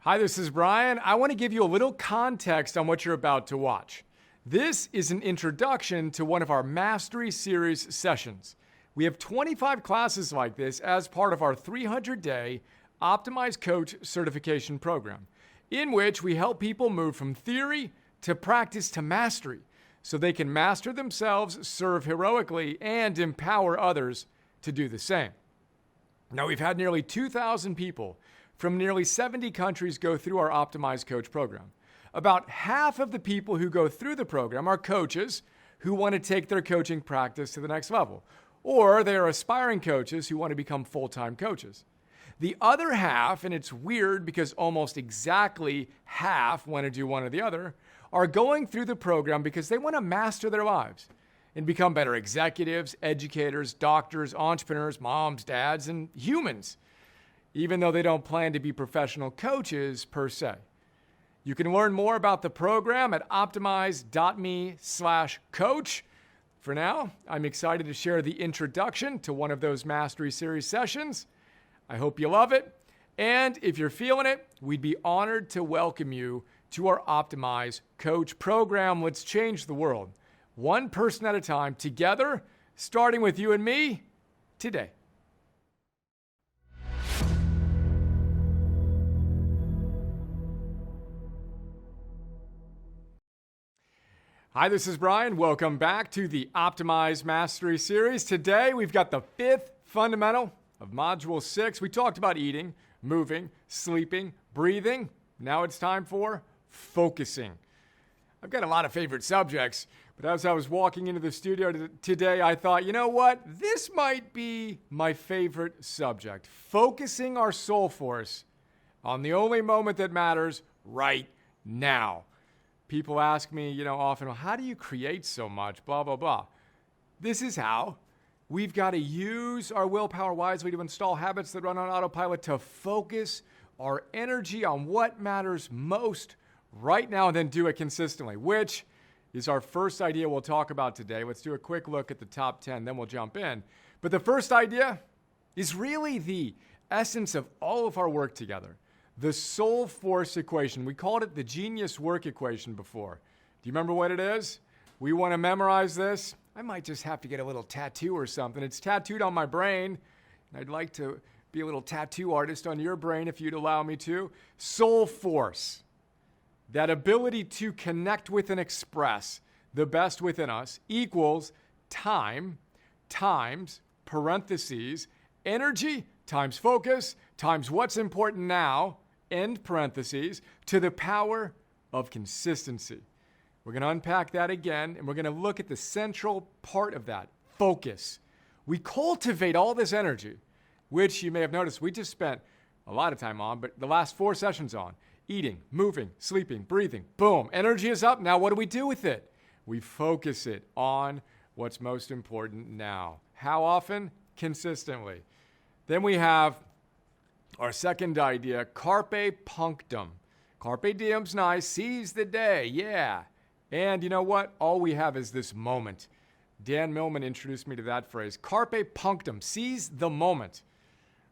Hi, this is Brian. I want to give you a little context on what you're about to watch. This is an introduction to one of our Mastery Series sessions. We have 25 classes like this as part of our 300-day Optimized Coach certification program, in which we help people move from theory to practice to mastery so they can master themselves, serve heroically, and empower others to do the same. Now, we've had nearly 2,000 people from nearly 70 countries go through our Optimized Coach program. About half of the people who go through the program are coaches who want to take their coaching practice to the next level, or they are aspiring coaches who want to become full-time coaches. The other half, and it's weird because almost exactly half want to do one or the other, are going through the program because they want to master their lives and become better executives, educators, doctors, entrepreneurs, moms, dads, and humans, even though they don't plan to be professional coaches per se. You can learn more about the program at optimize.me/coach. For now, I'm excited to share the introduction to one of those Mastery Series sessions. I hope you love it. And if you're feeling it, we'd be honored to welcome you to our Optimize Coach program. Let's change the world, one person at a time, together, starting with you and me today. Hi, this is Brian. Welcome back to the Optimize Mastery Series. Today, we've got the fifth fundamental of Module 6. We talked about eating, moving, sleeping, breathing. Now it's time for focusing. I've got a lot of favorite subjects, but as I was walking into the studio today, I thought, you know what? This might be my favorite subject. Focusing our soul force on the only moment that matters right now. People ask me, often, well, how do you create so much? Blah, blah, blah. This is how. We've got to use our willpower wisely to install habits that run on autopilot to focus our energy on what matters most right now and then do it consistently, which is our first idea we'll talk about today. Let's do a quick look at the top 10, then we'll jump in. But the first idea is really the essence of all of our work together. The soul force equation. We called it the genius work equation before. Do you remember what it is? We want to memorize this. I might just have to get a little tattoo or something. It's tattooed on my brain. I'd like to be a little tattoo artist on your brain if you'd allow me to. Soul force. That ability to connect with and express the best within us equals time times parentheses energy times focus times what's important now, end parentheses, to the power of consistency. We're going to unpack that again, and we're going to look at the central part of that, focus. We cultivate all this energy, which you may have noticed we just spent a lot of time on, but the last 4 sessions on. Eating, moving, sleeping, breathing. Boom. Energy is up. Now what do we do with it? We focus it on what's most important now. How often? Consistently. Then we have our second idea, Carpe Punctum. Carpe diem's nice, seize the day, yeah. And you know what? All we have is this moment. Dan Millman introduced me to that phrase. Carpe Punctum, seize the moment.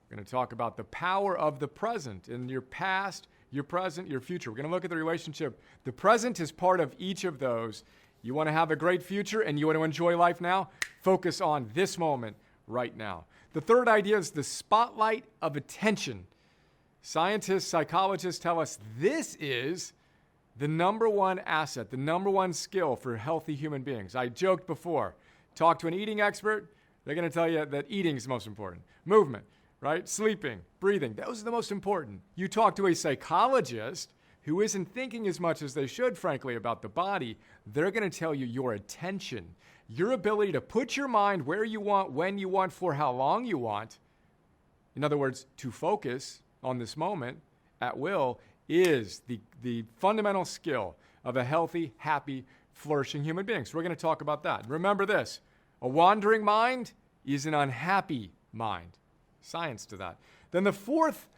We're going to talk about the power of the present in your past, your present, your future. We're going to look at the relationship. The present is part of each of those. You want to have a great future and you want to enjoy life now? Focus on this moment right now. The third idea is the spotlight of attention. Scientists, psychologists tell us this is the number one asset, the number one skill for healthy human beings. I joked before, talk to an eating expert, they're going to tell you that eating is the most important. Movement, right? Sleeping, breathing, those are the most important. You talk to a psychologist who isn't thinking as much as they should, frankly, about the body, they're going to tell you your attention. Your ability to put your mind where you want, when you want, for how long you want, in other words, to focus on this moment at will, is the fundamental skill of a healthy, happy, flourishing human being. So we're going to talk about that. Remember this, a wandering mind is an unhappy mind. Science to that. Then the fourth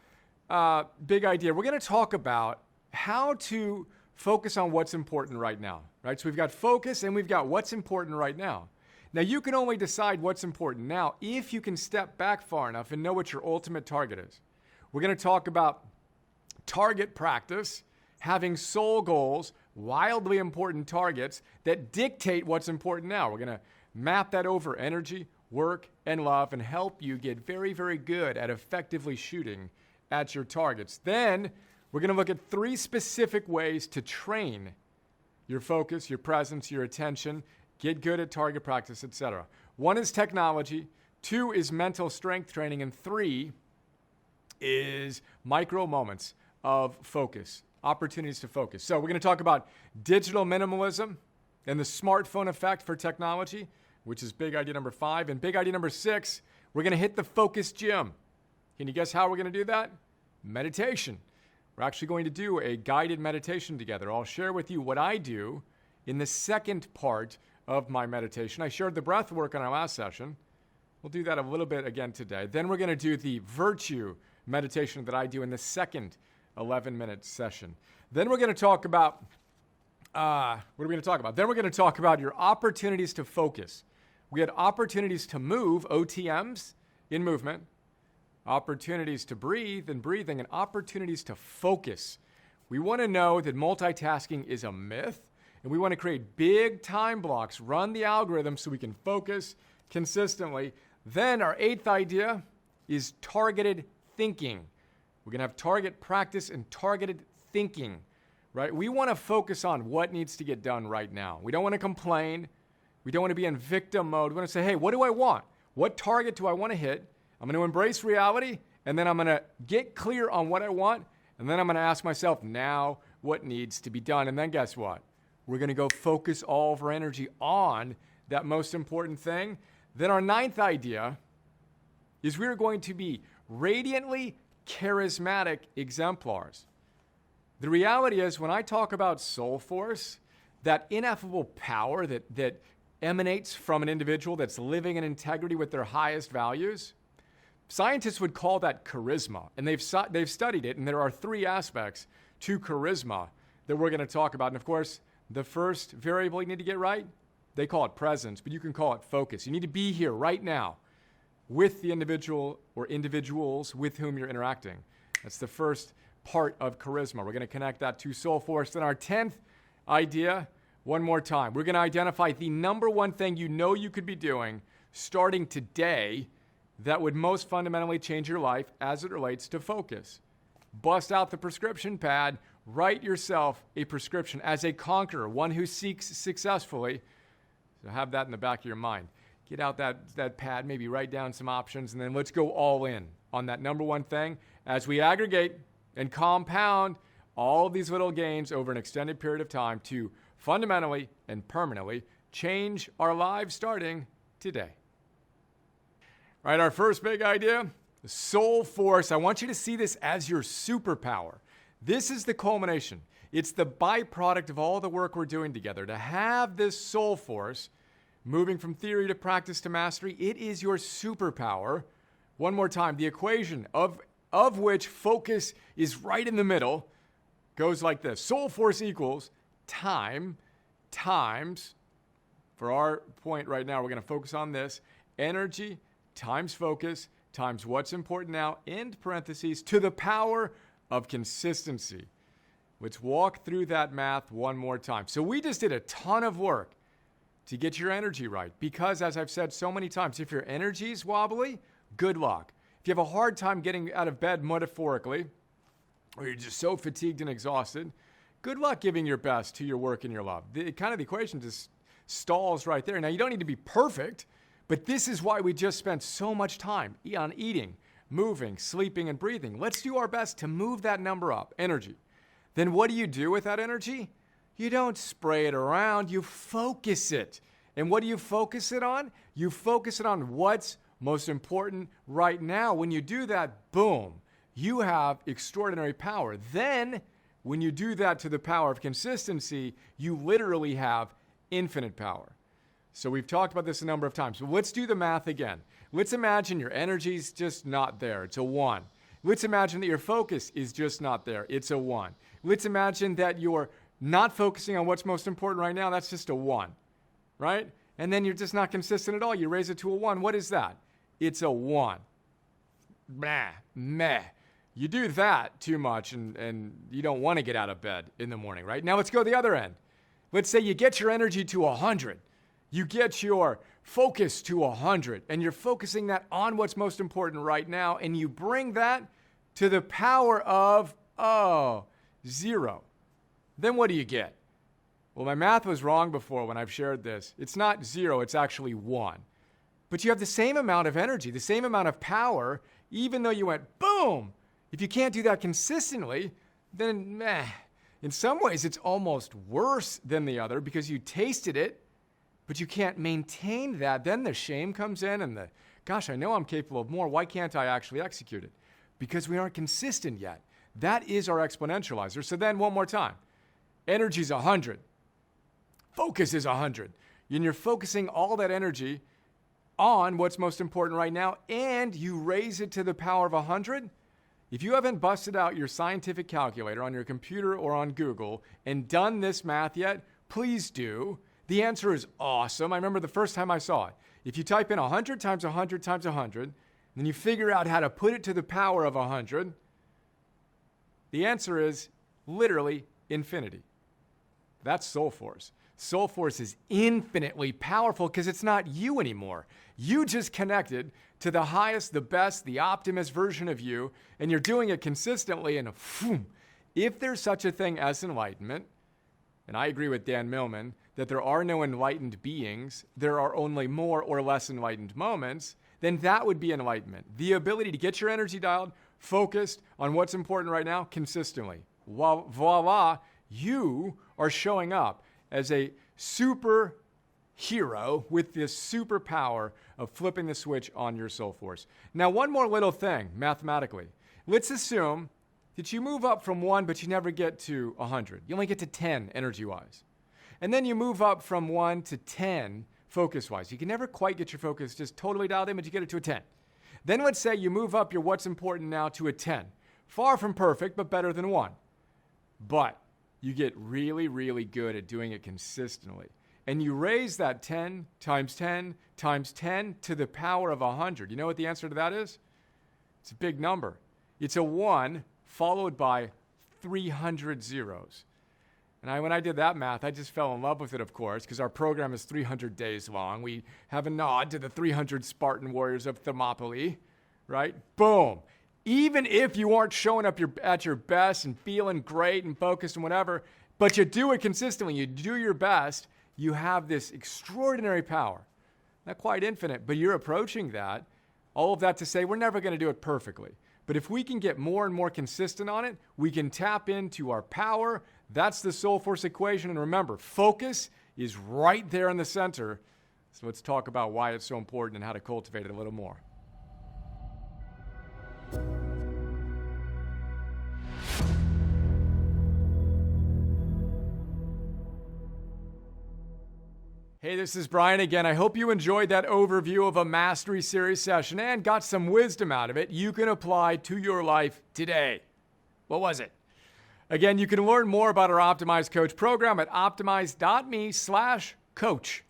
big idea, we're going to talk about how to focus on what's important right now, right? So we've got focus and we've got what's important right now. Now, you can only decide what's important now if you can step back far enough and know what your ultimate target is. We're going to talk about target practice, having soul goals, wildly important targets that dictate what's important now. We're going to map that over energy, work, and love and help you get very, very good at effectively shooting at your targets. Then we're going to look at 3 specific ways to train your focus, your presence, your attention, get good at target practice, etc. 1 is technology, 2 is mental strength training, and 3 is micro moments of focus, opportunities to focus. So we're going to talk about digital minimalism and the smartphone effect for technology, which is big idea number 5. And big idea number 6, we're going to hit the focus gym. Can you guess how we're going to do that? Meditation. We're actually going to do a guided meditation together. I'll share with you what I do in the second part of my meditation. I shared the breath work on our last session. We'll do that a little bit again today. Then we're going to do the virtue meditation that I do in the second 11-minute session. Then we're going to talk about, what are we going to talk about? Then we're going to talk about your opportunities to focus. We had opportunities to move, OTMs, in movement, opportunities to breathe in breathing, and opportunities to focus. We want to know that multitasking is a myth, and we want to create big time blocks, run the algorithm so we can focus consistently. Then our 8th idea is targeted thinking. We're going to have target practice and targeted thinking, right? We want to focus on what needs to get done right now. We don't want to complain. We don't want to be in victim mode. We want to say, hey, what do I want? What target do I want to hit? I'm going to embrace reality, and then I'm going to get clear on what I want, and then I'm going to ask myself now what needs to be done. And then guess what? We're going to go focus all of our energy on that most important thing. Then our 9th idea is we're going to be radiantly charismatic exemplars. The reality is when I talk about soul force, that ineffable power that emanates from an individual that's living in integrity with their highest values, scientists would call that charisma, and they've studied it, and there are 3 aspects to charisma that we're going to talk about. And of course, the first variable you need to get right, they call it presence, but you can call it focus. You need to be here right now with the individual or individuals with whom you're interacting. That's the first part of charisma. We're going to connect that to soul force. Then our 10th idea, one more time, we're going to identify the number 1 thing you know you could be doing starting today that would most fundamentally change your life as it relates to focus. Bust out the prescription pad, write yourself a prescription as a conqueror, one who seeks successfully. So have that in the back of your mind. Get out that pad, maybe write down some options, and then let's go all in on that number 1 thing as we aggregate and compound all of these little gains over an extended period of time to fundamentally and permanently change our lives starting today. All right, our first big idea, the soul force. I want you to see this as your superpower. This is the culmination. It's the byproduct of all the work we're doing together. To have this soul force, moving from theory to practice to mastery, it is your superpower. One more time, the equation of which focus is right in the middle goes like this. Soul force equals time times, for our point right now, we're going to focus on this, energy times focus times what's important now, end parentheses, to the power of consistency. Let's walk through that math one more time. So we just did a ton of work to get your energy right because, as I've said so many times, if your energy is wobbly, good luck. If you have a hard time getting out of bed metaphorically, or you're just so fatigued and exhausted, good luck giving your best to your work and your love. The equation just stalls right there. Now, you don't need to be perfect, but this is why we just spent so much time on eating, moving, sleeping, and breathing. Let's do our best to move that number up, energy. Then what do you do with that energy? You don't spray it around, you focus it. And what do you focus it on? You focus it on what's most important right now. When you do that, boom, you have extraordinary power. Then, when you do that to the power of consistency, you literally have infinite power. So we've talked about this a number of times, but let's do the math again. Let's imagine your energy's just not there. It's a 1. Let's imagine that your focus is just not there. It's a 1. Let's imagine that you're not focusing on what's most important right now. That's just a 1, right? And then you're just not consistent at all. You raise it to a 1. What is that? It's a 1. Meh. You do that too much and you don't want to get out of bed in the morning, right? Now let's go the other end. Let's say you get your energy to 100. You get your focus to 100 and you're focusing that on what's most important right now, and you bring that to the power of, 0. Then what do you get? Well, my math was wrong before when I've shared this. It's not 0, it's actually 1. But you have the same amount of energy, the same amount of power, even though you went boom. If you can't do that consistently, then in some ways it's almost worse than the other because you tasted it, but you can't maintain that. Then the shame comes in and gosh, I know I'm capable of more. Why can't I actually execute it? Because we aren't consistent yet. That is our exponentializer. So then one more time. Energy's 100. Focus is 100. And you're focusing all that energy on what's most important right now, and you raise it to the power of 100. If you haven't busted out your scientific calculator on your computer or on Google and done this math yet, please do. The answer is awesome. I remember the first time I saw it. If you type in 100 times 100 times 100, then you figure out how to put it to the power of 100, the answer is literally infinity. That's Soul Force. Soul Force is infinitely powerful because it's not you anymore. You just connected to the highest, the best, the optimist version of you, and you're doing it consistently. And if there's such a thing as enlightenment, and I agree with Dan Millman that there are no enlightened beings, there are only more or less enlightened moments, then that would be enlightenment. The ability to get your energy dialed, focused on what's important right now consistently. Voila, you are showing up as a super hero with this superpower of flipping the switch on your soul force. Now, one more little thing mathematically. Let's assume that you move up from 1, but you never get to 100. You only get to 10 energy-wise. And then you move up from 1 to 10 focus-wise. You can never quite get your focus just totally dialed in, but you get it to a 10. Then let's say you move up your what's important now to a 10. Far from perfect, but better than 1. But you get really, really good at doing it consistently. And you raise that 10 times 10 times 10 to the power of 100. You know what the answer to that is? It's a big number. It's a 1 followed by 300 zeros. And when I did that math, I just fell in love with it, of course, because our program is 300 days long. We have a nod to the 300 Spartan warriors of Thermopylae, right? Boom. Even if you aren't showing up at your best and feeling great and focused and whatever, but you do it consistently, you do your best, you have this extraordinary power. Not quite infinite, but you're approaching that. All of that to say we're never going to do it perfectly. But if we can get more and more consistent on it, we can tap into our power. That's the Soul Force equation. And remember, focus is right there in the center. So let's talk about why it's so important and how to cultivate it a little more. Hey, this is Brian again. I hope you enjoyed that overview of a Mastery Series session and got some wisdom out of it you can apply to your life today. What was it? Again, you can learn more about our Optimize Coach program at optimize.me/coach.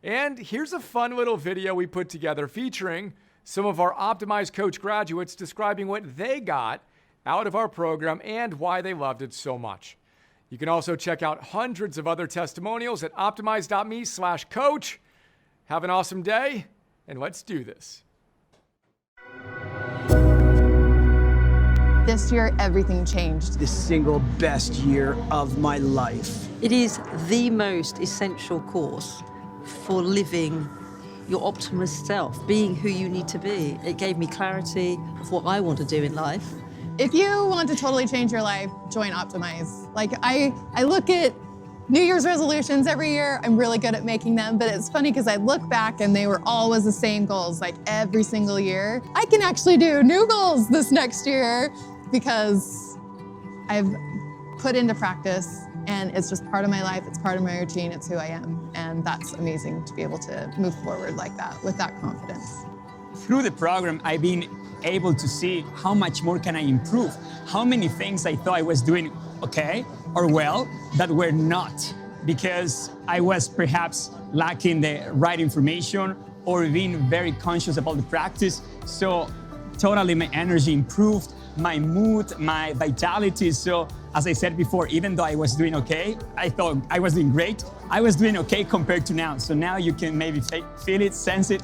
And here's a fun little video we put together featuring some of our Optimize Coach graduates describing what they got out of our program and why they loved it so much. You can also check out hundreds of other testimonials at optimize.me/coach. Have an awesome day, and let's do this. This year, everything changed. The single best year of my life. It is the most essential course for living your optimist self, being who you need to be. It gave me clarity of what I want to do in life. If you want to totally change your life, join Optimize. Like I look at New Year's resolutions every year. I'm really good at making them, but it's funny because I look back and they were always the same goals, like every single year. I can actually do new goals this next year because I've put into practice and it's just part of my life. It's part of my routine. It's who I am. And that's amazing to be able to move forward like that with that confidence. Through the program, I've been able to see how much more can I improve, how many things I thought I was doing okay or well that were not, because I was perhaps lacking the right information or being very conscious about the practice. So totally my energy improved, my mood, my vitality. So as I said before, even though I was doing okay, I thought I was doing great. I was doing okay compared to now. So now you can maybe feel it, sense it,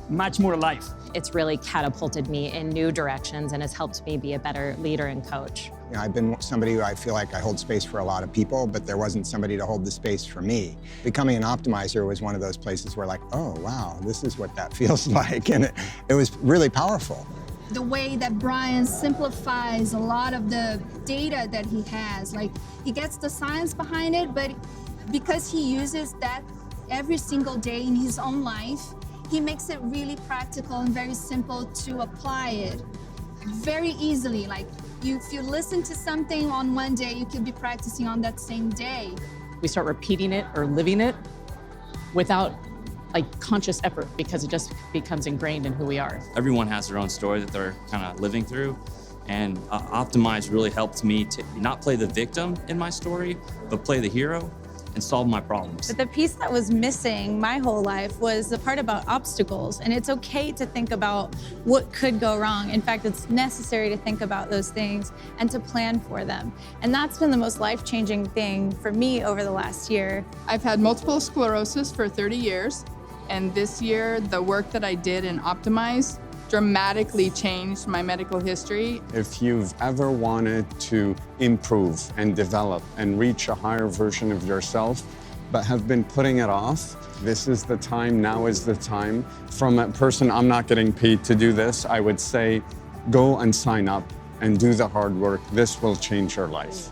much more alive. It's really catapulted me in new directions and has helped me be a better leader and coach. You know, I've been somebody who I feel like I hold space for a lot of people, but there wasn't somebody to hold the space for me. Becoming an optimizer was one of those places where like, oh, wow, this is what that feels like. And it was really powerful. The way that Brian simplifies a lot of the data that he has, like he gets the science behind it, but because he uses that every single day in his own life, he makes it really practical and very simple to apply it very easily. Like if you listen to something on one day, you could be practicing on that same day. We start repeating it or living it without like conscious effort because it just becomes ingrained in who we are. Everyone has their own story that they're kind of living through. And Optimize really helped me to not play the victim in my story, but play the hero and solve my problems. But the piece that was missing my whole life was the part about obstacles. And it's okay to think about what could go wrong. In fact, it's necessary to think about those things and to plan for them. And that's been the most life-changing thing for me over the last year. I've had multiple sclerosis for 30 years. And this year, the work that I did in Optimize dramatically changed my medical history. If you've ever wanted to improve and develop and reach a higher version of yourself, but have been putting it off, this is the time, now is the time. From a person, I'm not getting paid to do this, I would say, go and sign up and do the hard work. This will change your life.